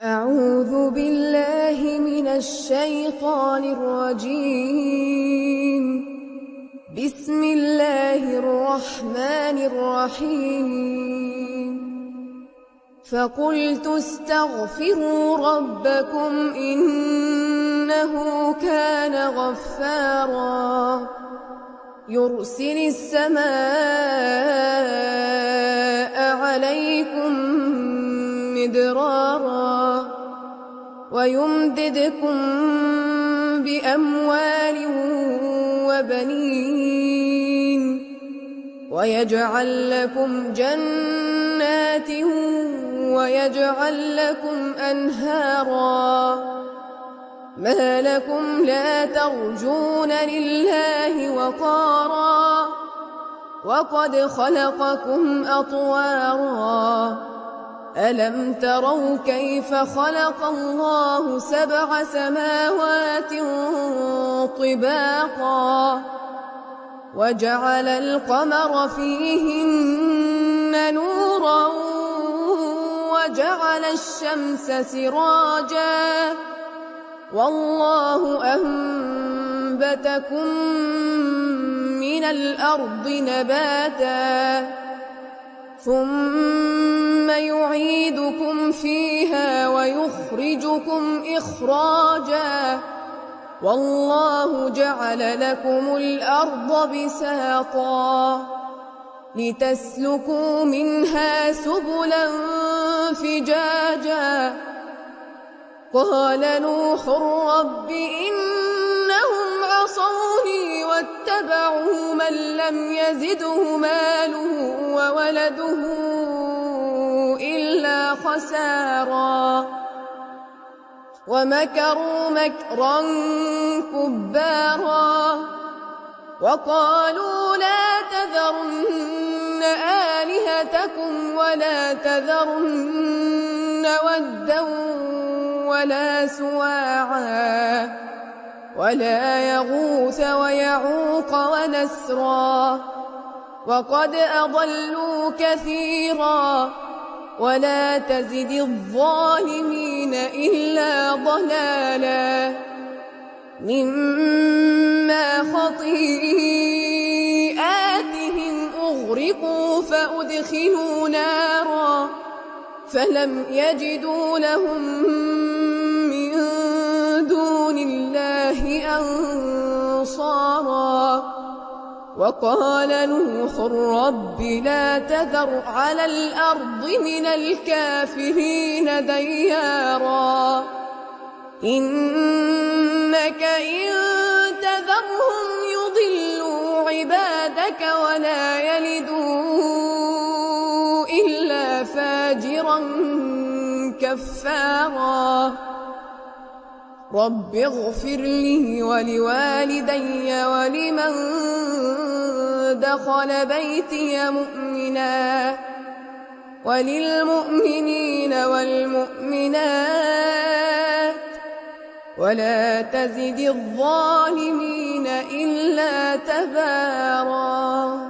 أعوذ بالله من الشيطان الرجيم. بسم الله الرحمن الرحيم. فقلت استغفروا ربكم إنه كان غفارا يرسل السماء عليكم مدرارا ويمددكم بأموال وبنين ويجعل لكم جنات ويجعل لكم أنهارا ما لكم لا ترجون لله وقارا وقد خلقكم أطوارا ألم تروا كيف خلق الله 7 سماوات طباقا وجعل القمر فيهن نورا وجعل الشمس سراجا والله أنبتكم من الأرض نباتا ثم يعيدكم فيها ويخرجكم إخراجا والله جعل لكم الأرض بساطا لتسلكوا منها سبلا فجاجا قال نوح رب إنهم عصوني واتبعوا من لم يزده ماله وولده إلا خسارا ومكروا مكرا كبارا وقالوا لا تذرن آلهتكم ولا تذرن ودا ولا سواعا ولا يغوث ويعوق ونسرا وقد أضلوا كثيرا ولا تزد الظالمين إلا ضلالا مما خطيئاتهم أغرقوا فأدخلوا نارا فلم يجدوا لهم من دون الله أنصارا وقال نوح رب لا تذر على الأرض من الكافرين ديارا إنك إن تذرهم يضلوا عبادك ولا يلدوا إلا فاجرا كفارا رب اغفر لي ولوالدي ولمن دخل بيتي مؤمنا وللمؤمنين والمؤمنات ولا تزد الظالمين إلا تبارا.